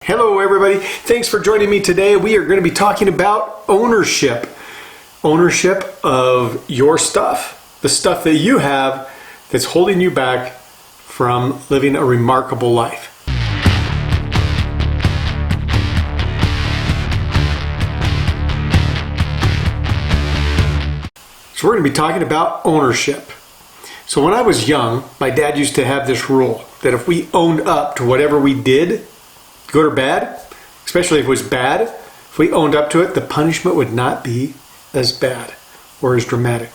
Hello everybody, thanks for joining me today. We are going to be talking about ownership. Ownership of your stuff. The stuff that you have that's holding you back from living a remarkable life. So we're going to be talking about ownership. So when I was young, my dad used to have this rule that if we owned up to whatever we did, good or bad, especially if it was bad, if we owned up to it, the punishment would not be as bad or as dramatic.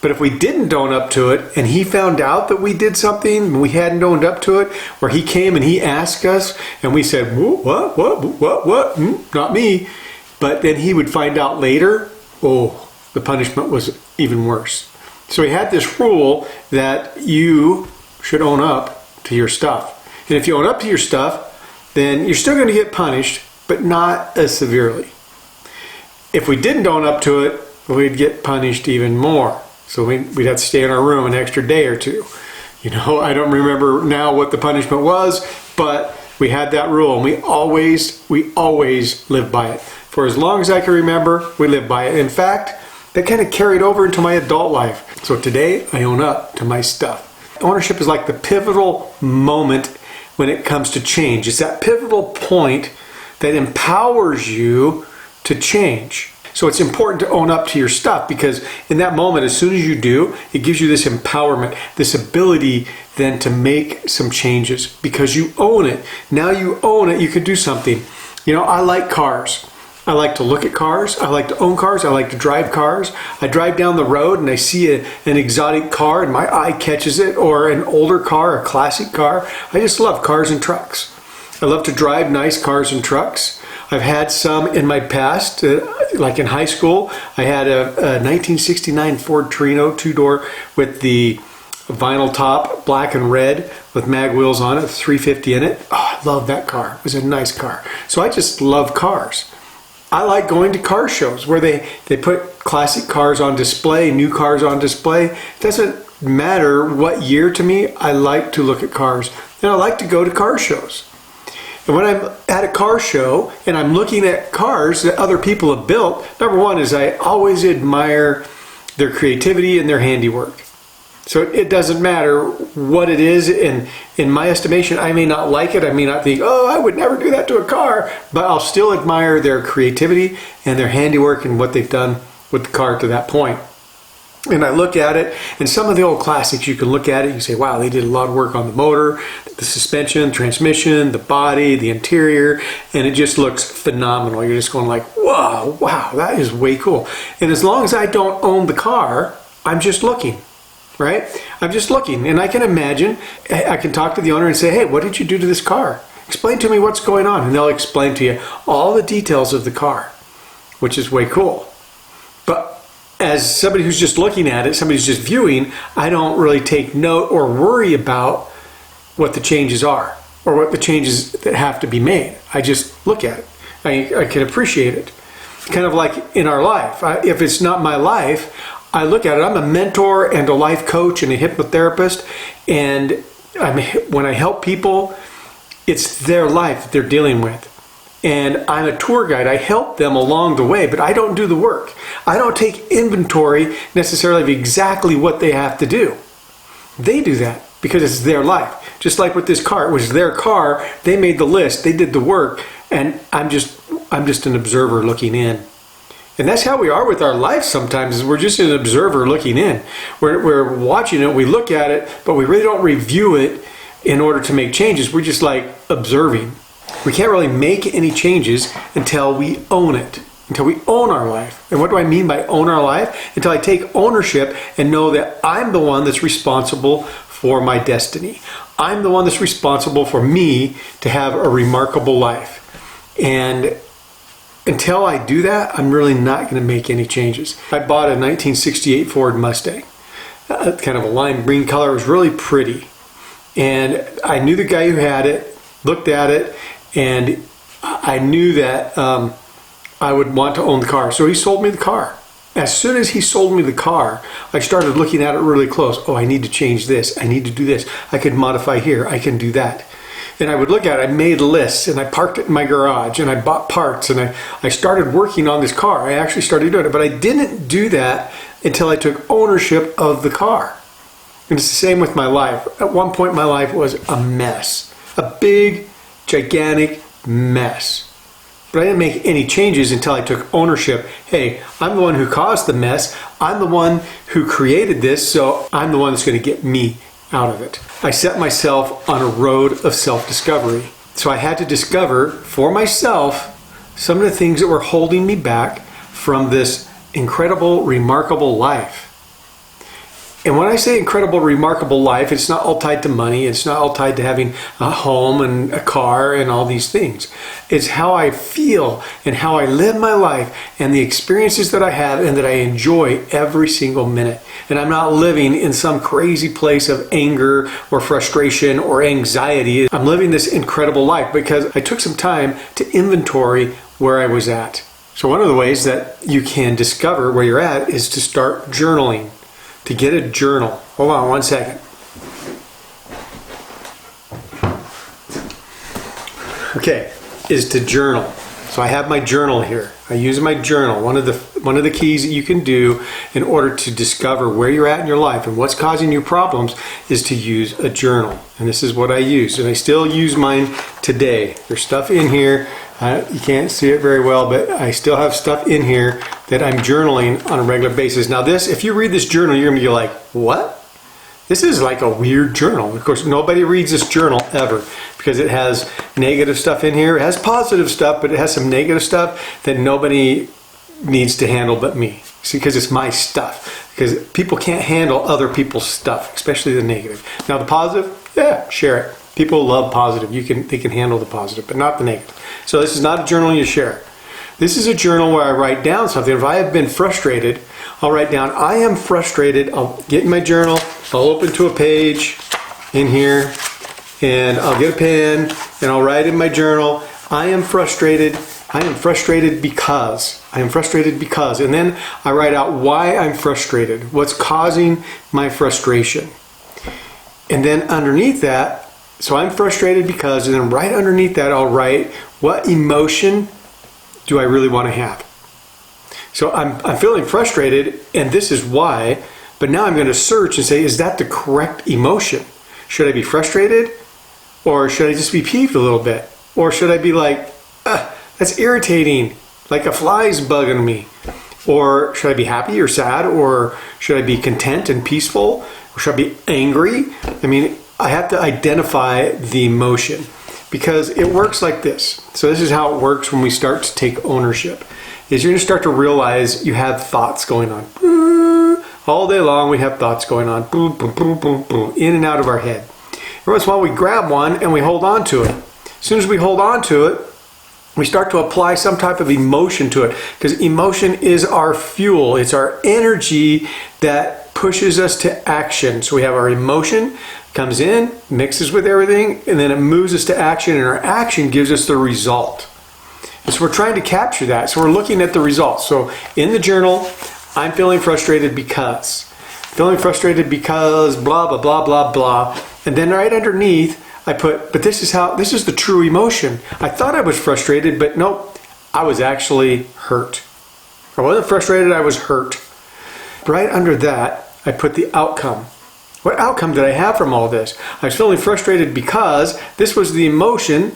But if we didn't own up to it and he found out that we did something and we hadn't owned up to it, or he came and he asked us and we said, what, not me. But then he would find out later, oh, the punishment was even worse. So he had this rule that you should own up to your stuff. And if you own up to your stuff, then you're still going to get punished, but not as severely. If we didn't own up to it, we'd get punished even more. So we'd have to stay in our room an extra day or two. You know, I don't remember now what the punishment was, but we had that rule and we always lived by it. For as long as I can remember, we lived by it. In fact, that kind of carried over into my adult life. So today, I own up to my stuff. Ownership is like the pivotal moment when it comes to change. It's that pivotal point that empowers you to change. So it's important to own up to your stuff, because in that moment, as soon as you do, it gives you this empowerment, this ability then to make some changes because you own it. Now you own it, you can do something. You know, I like cars. I like to look at cars. I like to own cars. I like to drive cars. I drive down the road and I see an exotic car and my eye catches it, or an older car, a classic car. I just love cars and trucks. I love to drive nice cars and trucks. I've had some in my past, like in high school. I had a 1969 Ford Torino 2-door with the vinyl top, black and red, with mag wheels on it, 350 in it. Oh, I love that car. It was a nice car. So I just love cars. I like going to car shows where they put classic cars on display, new cars on display. It doesn't matter what year to me. I like to look at cars, and I like to go to car shows. And when I'm at a car show and I'm looking at cars that other people have built, number one is I always admire their creativity and their handiwork. So it doesn't matter what it is. In my estimation, I may not like it. I may not think, oh, I would never do that to a car. But I'll still admire their creativity and their handiwork and what they've done with the car to that point. And I look at it, and some of the old classics, you can look at it, you say, wow, they did a lot of work on the motor, the suspension, transmission, the body, the interior, and it just looks phenomenal. You're just going like, whoa, wow, that is way cool. And as long as I don't own the car, I'm just looking. Right? I'm just looking, and I can imagine, I can talk to the owner and say, hey, what did you do to this car? Explain to me what's going on. And they'll explain to you all the details of the car, which is way cool. But as somebody who's just looking at it, somebody who's just viewing, I don't really take note or worry about what the changes are or what the changes that have to be made. I just look at it. I can appreciate it. Kind of like in our life. If it's not my life, I look at it. I'm a mentor and a life coach and a hypnotherapist, and when I help people, it's their life that they're dealing with. And I'm a tour guide. I help them along the way, but I don't do the work. I don't take inventory necessarily of exactly what they have to do. They do that because it's their life. Just like with this car, it was their car. They made the list. They did the work, and I'm just an observer looking in. And that's how we are with our life sometimes, is we're just an observer looking in. We're watching it, we look at it, but we really don't review it in order to make changes. We're just like observing. We can't really make any changes until we own it, until we own our life. And what do I mean by own our life? Until I take ownership and know that I'm the one that's responsible for my destiny. I'm the one that's responsible for me to have a remarkable life. And until I do that, I'm really not going to make any changes. I bought a 1968 Ford Mustang, kind of a lime green color. It was really pretty. And I knew the guy who had it, looked at it, and I knew that I would want to own the car. So he sold me the car. As soon as he sold me the car, I started looking at it really close. Oh, I need to change this. I need to do this. I could modify here. I can do that. And I would look at it, I made lists and I parked it in my garage and I bought parts and I started working on this car. I actually started doing it, but I didn't do that until I took ownership of the car. And it's the same with my life. At one point my life was a mess, a big, gigantic mess. But I didn't make any changes until I took ownership. Hey, I'm the one who caused the mess. I'm the one who created this, so I'm the one that's going to get me out of it. I set myself on a road of self-discovery. So I had to discover for myself some of the things that were holding me back from this incredible, remarkable life. And when I say incredible, remarkable life, it's not all tied to money. It's not all tied to having a home and a car and all these things. It's how I feel and how I live my life and the experiences that I have and that I enjoy every single minute. And I'm not living in some crazy place of anger or frustration or anxiety. I'm living this incredible life because I took some time to inventory where I was at. So one of the ways that you can discover where you're at is to start journaling. To get a journal. Hold on one second. Okay, is to journal. So I have my journal here. I use my journal. One of the keys that you can do in order to discover where you're at in your life and what's causing you problems is to use a journal. And this is what I use. And I still use mine today. There's stuff in here. You can't see it very well, but I still have stuff in here that I'm journaling on a regular basis. Now this, if you read this journal, you're gonna be like, what? This is like a weird journal. Of course, nobody reads this journal ever because it has negative stuff in here. It has positive stuff, but it has some negative stuff that nobody needs to handle but me. See, because it's my stuff. Because people can't handle other people's stuff, especially the negative. Now the positive, yeah, share it. People love positive. They can handle the positive, but not the negative. So this is not a journal you share. This is a journal where I write down something. If I have been frustrated, I'll write down, I am frustrated. I'll get in my journal. I'll open to a page in here and I'll get a pen and I'll write in my journal, I am frustrated. I am frustrated because. I am frustrated because. And then I write out why I'm frustrated. What's causing my frustration. And then underneath that, so I'm frustrated because, and then right underneath that, I'll write what emotion do I really want to have. So I'm feeling frustrated, and this is why, but now I'm going to search and say, is that the correct emotion? Should I be frustrated? Or should I just be peeved a little bit? Or should I be like, that's irritating, like a fly's bugging me? Or should I be happy or sad? Or should I be content and peaceful? Or should I be angry? I mean, I have to identify the emotion because it works like this. So this is how it works when we start to take ownership. Is you're going to start to realize you have thoughts going on. All day long we have thoughts going on. Boom, boom, boom, boom, boom, in and out of our head. Every once in a while we grab one and we hold on to it. As soon as we hold on to it, we start to apply some type of emotion to it because emotion is our fuel. It's our energy that pushes us to action. So we have our emotion, comes in, mixes with everything, and then it moves us to action, and our action gives us the result. And so we're trying to capture that. So we're looking at the results. So in the journal, I'm feeling frustrated because. Feeling frustrated because blah, blah, blah, blah, blah. And then right underneath, I put, but this is the true emotion. I thought I was frustrated, but nope, I was actually hurt. I wasn't frustrated, I was hurt. Right under that, I put the outcome. What outcome did I have from all this? I was feeling frustrated because this was the emotion,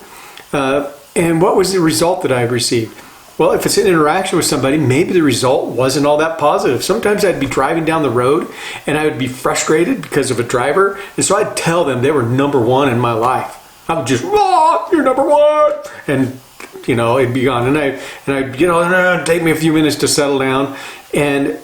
and what was the result that I received? Well, if it's an interaction with somebody, maybe the result wasn't all that positive. Sometimes I'd be driving down the road and I would be frustrated because of a driver, and so I'd tell them they were number one in my life. I would just, you're number one, and it'd be gone. And it'd take me a few minutes to settle down, and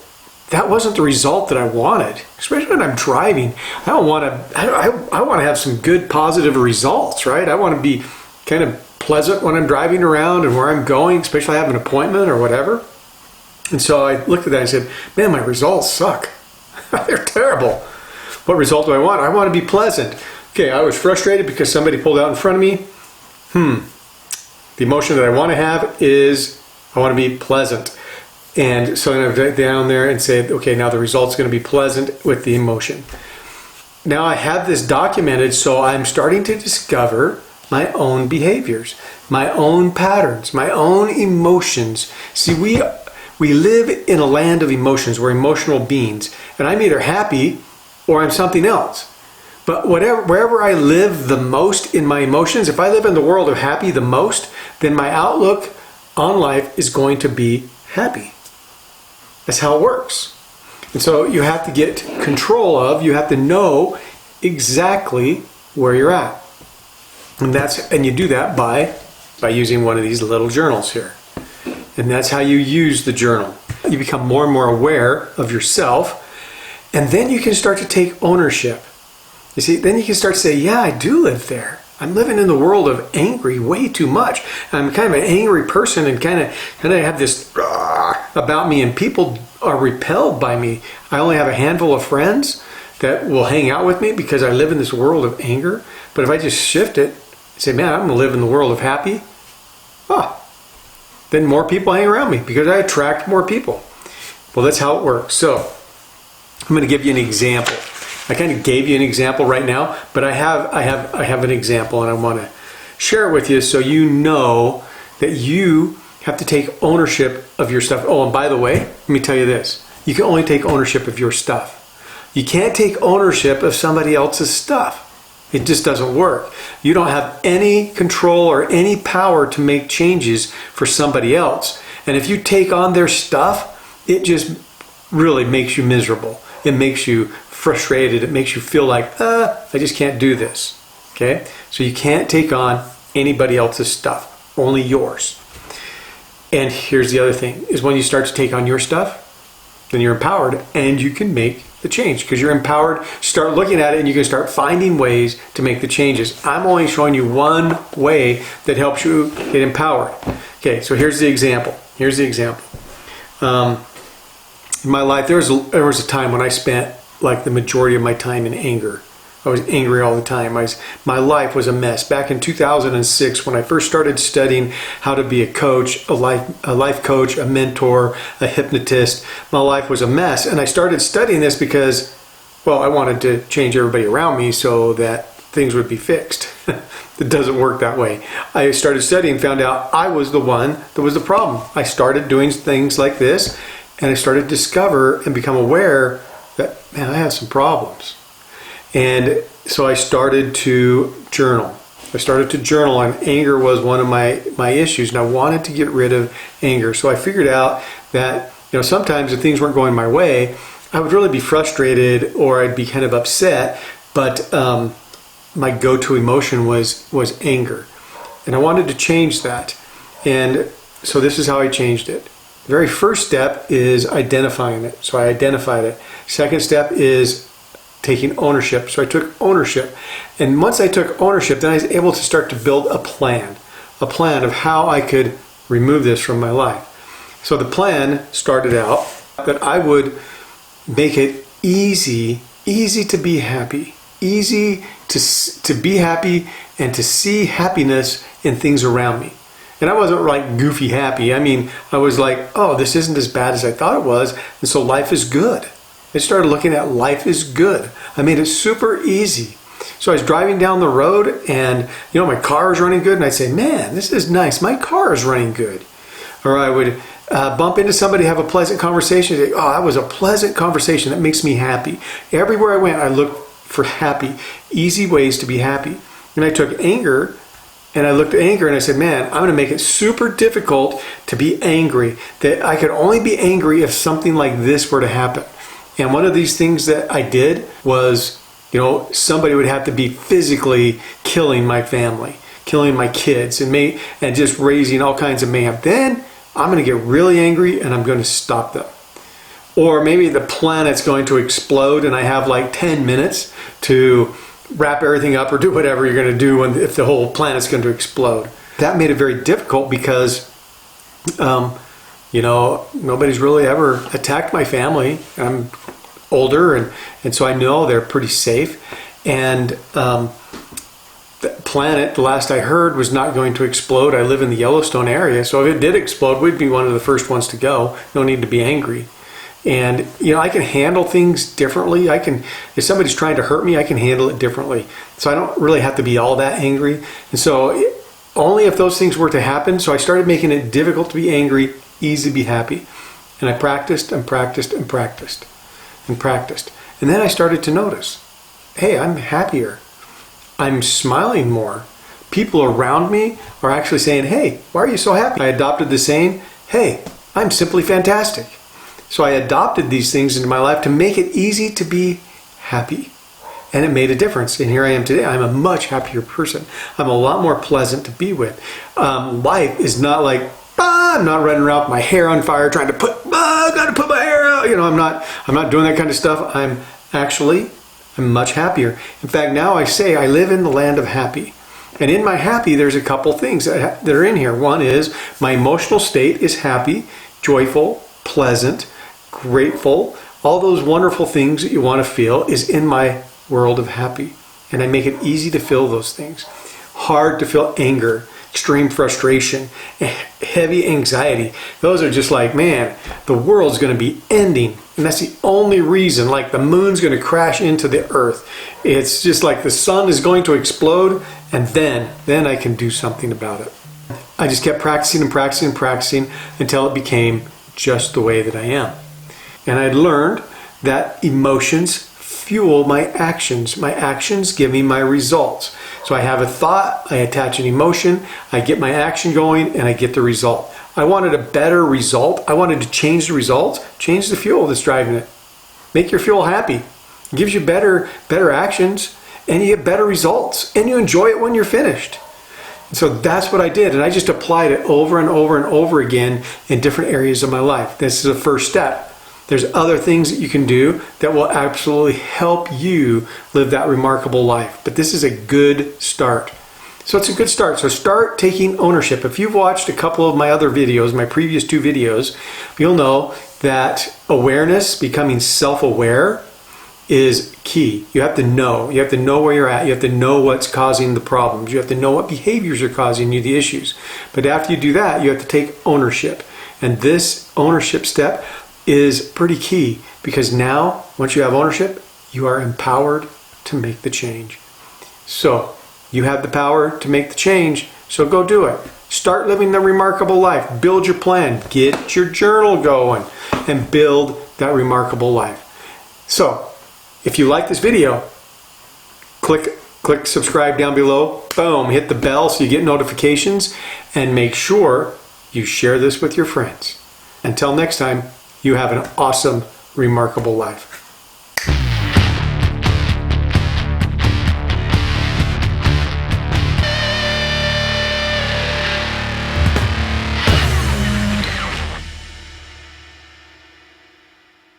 that wasn't the result that I wanted. Especially when I'm driving, I want to have some good positive results, right? I want to be kind of pleasant when I'm driving around and where I'm going, especially if I have an appointment or whatever. And so I looked at that and said, man, my results suck. They're terrible. What result do I want? I want to be pleasant. Okay, I was frustrated because somebody pulled out in front of me. The emotion that I want to have is I want to be pleasant. And so I'm going to down there and say, okay, now the result's going to be pleasant with the emotion. Now I have this documented, so I'm starting to discover my own behaviors, my own patterns, my own emotions. See, we live in a land of emotions. We're emotional beings, and I'm either happy or I'm something else. But wherever I live the most in my emotions, if I live in the world of happy the most, then my outlook on life is going to be happy. That's how it works. And so you have to get control of, you have to know exactly where you're at. And you do that by using one of these little journals here. And that's how you use the journal. You become more and more aware of yourself, and then you can start to take ownership. You see, then you can start to say, yeah, I do live there. I'm living in the world of angry way too much. I'm kind of an angry person and kind of have this about me, and people are repelled by me. I only have a handful of friends that will hang out with me because I live in this world of anger. But if I just shift it and say, man, I'm going to live in the world of happy, then more people hang around me because I attract more people. Well, that's how it works. So I'm going to give you an example. I kind of gave you an example right now, but I have an example, and I want to share it with you so you know that you have to take ownership of your stuff. Oh, and by the way, let me tell you this. You can only take ownership of your stuff. You can't take ownership of somebody else's stuff. It just doesn't work. You don't have any control or any power to make changes for somebody else. And if you take on their stuff, it just really makes you miserable. It makes you frustrated. It makes you feel like, I just can't do this. Okay? So you can't take on anybody else's stuff, only yours. And here's the other thing, is when you start to take on your stuff, then you're empowered and you can make the change because you're empowered. Start looking at it and you can start finding ways to make the changes. I'm only showing you one way that helps you get empowered. Okay, so here's the example. In my life, there was a time when I spent like the majority of my time in anger. I was angry all the time. My life was a mess. Back in 2006, when I first started studying how to be a coach, a life coach, a mentor, a hypnotist, my life was a mess. And I started studying this because, well, I wanted to change everybody around me so that things would be fixed. It doesn't work that way. I started studying, found out I was the one that was the problem. I started doing things like this, and I started to discover and become aware that, man, I have some problems. And so I started to journal. And anger was one of my issues, and I wanted to get rid of anger. So I figured out that, sometimes if things weren't going my way, I would really be frustrated or I'd be kind of upset, but my go-to emotion was anger. And I wanted to change that. And so this is how I changed it. The very first step is identifying it. So I identified it. Second step is taking ownership. So I took ownership. And once I took ownership, then I was able to start to build a plan of how I could remove this from my life. So the plan started out that I would make it easy to be happy, easy to be happy and to see happiness in things around me. And I wasn't like goofy happy. I mean, I was like, oh, this isn't as bad as I thought it was. And so life is good. I started looking at life is good. I made it super easy. So I was driving down the road and, my car is running good. And I'd say, man, this is nice. My car is running good. Or I would bump into somebody, have a pleasant conversation. Say, oh, that was a pleasant conversation. That makes me happy. Everywhere I went, I looked for happy, easy ways to be happy. And I took anger and I looked at anger and I said, man, I'm going to make it super difficult to be angry. That I could only be angry if something like this were to happen. And one of these things that I did was, somebody would have to be physically killing my family, killing my kids, and just raising all kinds of mayhem. Then I'm going to get really angry and I'm going to stop them. Or maybe the planet's going to explode and I have like 10 minutes to wrap everything up or do whatever you're going to do if the whole planet's going to explode. That made it very difficult because nobody's really ever attacked my family. I'm older, and so I know they're pretty safe. And the planet, the last I heard, was not going to explode. I live in the Yellowstone area, so if it did explode, we'd be one of the first ones to go. No need to be angry. And, I can handle things differently. If somebody's trying to hurt me, I can handle it differently. So I don't really have to be all that angry. And so only if those things were to happen. So I started making it difficult to be angry, easy to be happy. And I practiced and practiced and practiced and practiced. And then I started to notice, hey, I'm happier. I'm smiling more. People around me are actually saying, hey, why are you so happy? I adopted the saying, hey, I'm simply fantastic. So I adopted these things into my life to make it easy to be happy. And it made a difference. And here I am today. I'm a much happier person. I'm a lot more pleasant to be with. Life is not like, I'm not running around with my hair on fire trying to I got to put my hair out. I'm not doing that kind of stuff. I'm much happier. In fact, now I say I live in the land of happy. And in my happy, there's a couple things that are in here. One is my emotional state is happy, joyful, pleasant, grateful. All those wonderful things that you want to feel is in my world of happy. And I make it easy to feel those things. Hard to feel anger, extreme frustration, heavy anxiety. Those are just like, man, the world's going to be ending. And that's the only reason, like the moon's going to crash into the earth. It's just like the sun is going to explode, and then I can do something about it. I just kept practicing and practicing and practicing until it became just the way that I am. And I learned that emotions fuel my actions. My actions give me my results. So I have a thought, I attach an emotion, I get my action going, and I get the result. I wanted a better result. I wanted to change the results, change the fuel that's driving it. Make your fuel happy. It gives you better actions, and you get better results, and you enjoy it when you're finished. So that's what I did, and I just applied it over and over and over again in different areas of my life. This is the first step. There's other things that you can do that will absolutely help you live that remarkable life. But this is a good start. So it's a good start. So start taking ownership. If you've watched a couple of my other videos, my previous 2 videos, you'll know that awareness, becoming self-aware, is key. You have to know. You have to know where you're at. You have to know what's causing the problems. You have to know what behaviors are causing you the issues. But after you do that, you have to take ownership. And this ownership step is pretty key, because now, once you have ownership, you are empowered to make the change. So, you have the power to make the change, so go do it. Start living the remarkable life. Build your plan. Get your journal going and build that remarkable life. So, if you like this video, click subscribe down below. Boom, hit the bell so you get notifications, and make sure you share this with your friends. Until next time, you have an awesome, remarkable life.